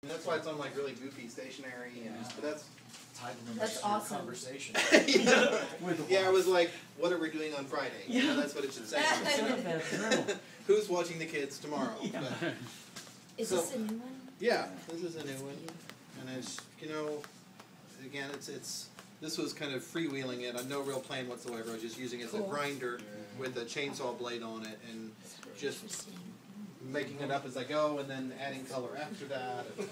And that's why it's on like really goofy stationery. And but that's tied in the That's awesome. conversation. yeah, I was like, what are we doing on Friday? You know, that's what it should say. Who's watching the kids tomorrow? Yeah. But, Is this a new one? yeah, this is a new one. And it's, you know, again, this was kind of freewheeling it. No real plan whatsoever. I was just using it as a grinder with a chainsaw blade on it and just making it up as I go and then adding color after that. And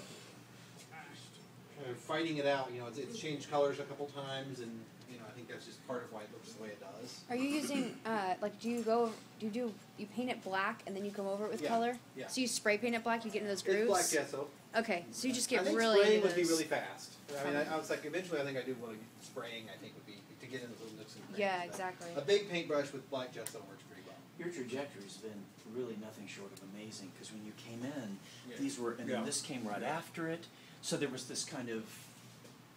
kind of fighting it out. You know, it's changed colors a couple times, and you know, I think that's just part of why it looks the way it does. Are you using like you paint it black and then you come over it with Yeah, color? yeah. So you spray paint it black, you get into those grooves? It's black gesso. Okay, so you just get I think really spraying into would be those. really fast. I mean, I was like, eventually I think I do want to spraying. I think would be to get into those nooks and crannies. Yeah, But exactly. a big paintbrush with black gesso works pretty well. Your trajectory's been really nothing short of amazing, because when you came in, Yeah. these were, and then this came right after it, so there was this kind of,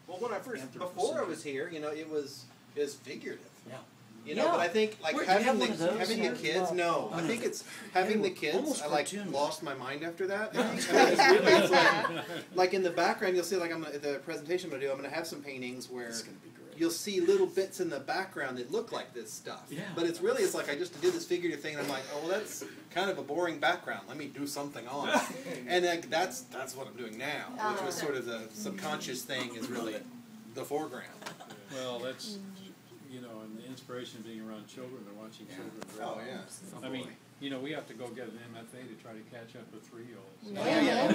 Well, when I first before I was here, you know, it was figurative. yeah. You know, but I think like Where, do you have having one of those? having the kids. No, I think it's having the kids. Almost I like cartoon. lost my mind after that. I mean, it's like in the background, you'll see like the presentation I'm gonna do. I'm gonna have some paintings where It's gonna be great. you'll see little bits in the background that look like this stuff. Yeah. But it's like I just did this figurative thing, and I'm like, oh, well, that's kind of a boring background. Let me do something on it. And like, that's what I'm doing now, which was sort of the subconscious thing is really the foreground. Well, that's, you know, and the inspiration of being around children and watching children grow. Oh yeah. I mean, you know, we have to go get an MFA to try to catch up with 3-year-olds. Yeah.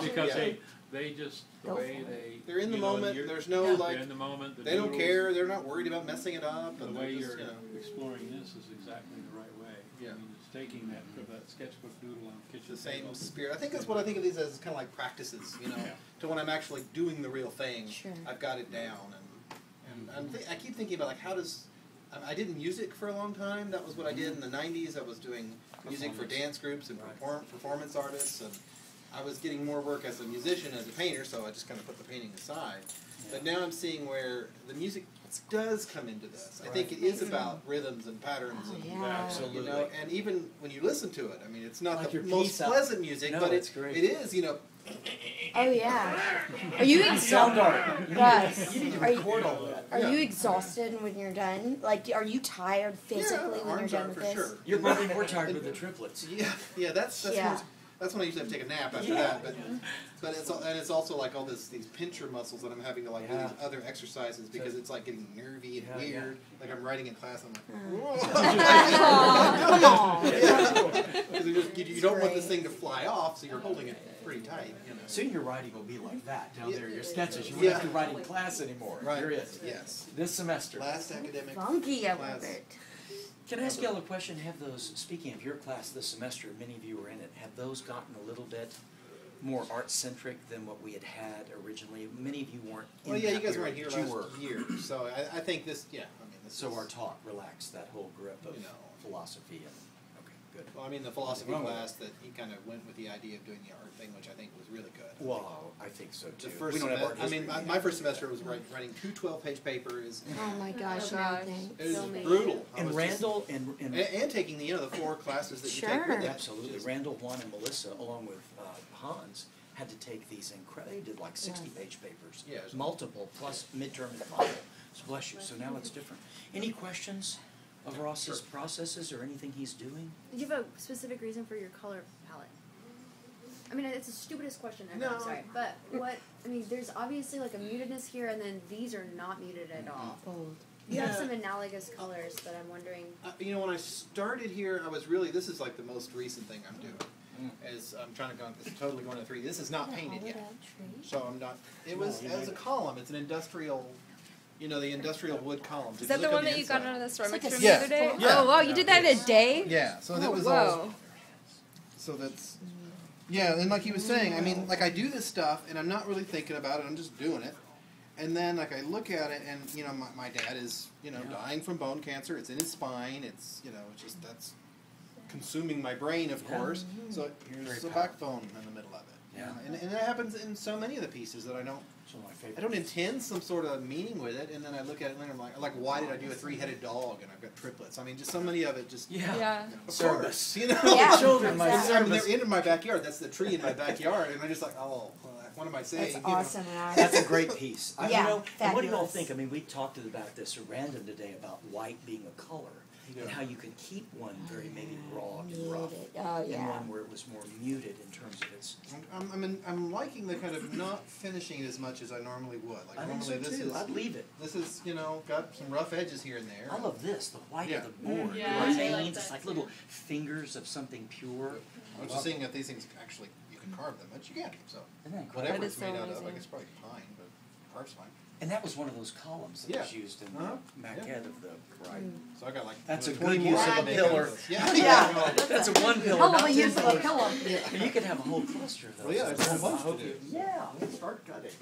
Because Yeah. they just, the Go way for they... They're in the you know, moment. you're- There's no They're like in the moment. The they don't doodles, care. They're not worried about messing it up. The And way they're you're just, you know, exploring this is exactly the right way. Yeah. I mean, it's taking that sketchbook doodle on the kitchen the same table. spirit. I think that's what I think of these as kind of like practices, you know, Yeah. to when I'm actually doing the real thing. Sure. I've got it down, and I keep thinking about like how does I didn't music for a long time. That was what I did in the '90s. I was doing music for dance groups and performance artists, and I was getting more work as a musician, as a painter. So I just kind of put the painting aside. But now I'm seeing where the music does come into this. I think it is about rhythms and patterns, Oh, and yeah. Absolutely. you know, and even when you listen to it, I mean, it's not Like the your most peace out. pleasant music, No, but it's great. it is, you know. Oh yeah. Are you Sound exhausted? art. Yes. You need to Are you- record all that. Are Yeah. you exhausted when you're done? Like, are you tired physically when you're arms done are with for this? sure. You're probably more tired with the triplets. Yeah, that's Yeah. that's when I usually have to take a nap after that. But it's also like all these pincher muscles that I'm having to like do Yeah. these other exercises because it's like getting nervy and Yeah, weird. Like I'm writing in class, I'm like, Aw, come on. because you don't want this thing to fly off, so you're holding it pretty tight. You know. Soon your writing will be like that down there, your sketches. You won't Yeah. have to write in class anymore. Right. You're it. Yes. This semester. Last academic. Funky, I love class. it. Can I ask y'all a question? Have those, speaking of your class this semester, many of you were in it, have those gotten a little bit more art-centric than what we had had originally? Many of you weren't in Well, yeah, you that guys period, weren't here but you were. last year, so I think this. Yeah, I mean, this. So is, our talk relaxed that whole grip of You know. philosophy and, okay, good. Well, I mean, the philosophy Wrong with class that he kind of went with the idea of doing the art thing, which I think was really good. Well, I think so too. The first We don't have art semester, I mean, history. my first semester was writing 2 12-page papers. Oh my gosh, Oh, no gosh. thanks. It was So many. brutal. I And was Randall and taking the the 4 classes that you take Sure. with it. absolutely. Just- Randall, Juan, and Melissa, along with Hans, had to take these they did like 60-page papers. Yeah, it was- Multiple, plus midterm and final. So bless you. So now it's different. Any questions of Ross's processes or anything he's doing? Do you have a specific reason for your color palette? I mean, it's the stupidest question ever, I'm No. sorry. But I mean, there's obviously like a mutedness here, and then these are not muted at all. Bold. You have Yeah. some analogous colors that I'm wondering. You know, when I started here, I was really, this is like the most recent thing I'm doing. As I'm trying to go, it's totally going to 3. This is not painted yet. So I'm not, it was as a column, it's an industrial, you know, the industrial wood columns. Is that the one that you got out of the storm It's like a room Yeah. the other day? Yeah. Oh wow, you did that in a day? Yeah, so that Oh, was all. whoa. So that's, yeah, and like he was saying, I mean, like I do this stuff and I'm not really thinking about it, I'm just doing it. And then like I look at it and, you know, my dad is, you know, dying from bone cancer, it's in his spine, it's, you know, it's just, that's consuming my brain, of course. So here's Very the powerful. backbone in the middle of it. Yeah. And that happens in so many of the pieces that I don't. It's one of my favorites. I don't intend some sort of meaning with it, and then I look at it and I'm like, why did I do a 3-headed dog and I've got triplets? I mean, just so many of it just. Yeah. Yeah. Of Service. course, you know. Yeah, Children might exactly. I mean, service. they're in my backyard. That's the tree in my backyard, and I'm just like, oh, well, what am I saying? That's You know? awesome. And That's a great piece. Yeah, you know, and what do you all fabulous. think? I mean, we talked about this at random today about white being a color Yeah. and how you could keep one very maybe raw and rough, Muted. Oh, and yeah. one where it was more muted in terms of its. I'm liking the kind of not finishing it as much as I normally would. Like I think so normally this too. is I'd leave it. this is got some rough edges here and there. I love this, the white Yeah. of the board. Yeah, You know what I I mean? like It's that like too. little fingers of something pure. I'm just seeing if these things actually you can carve them, but you can. So Isn't that incredible? whatever That it's is so made out of, I amazing. guess probably pine, but carve's fine. And that was one of those columns that was Yeah. used in Uh-huh. the maquette of the bride. So I got like That's a 20 good more use of to a make pillar. out of this. Yeah. Yeah. That's a one pillar, Hell of not a 10 use of a pillars. pillow. And you could have a whole cluster of those. Well, yeah, there's a whole bunch to I hope do. you- Yeah, let's start cutting.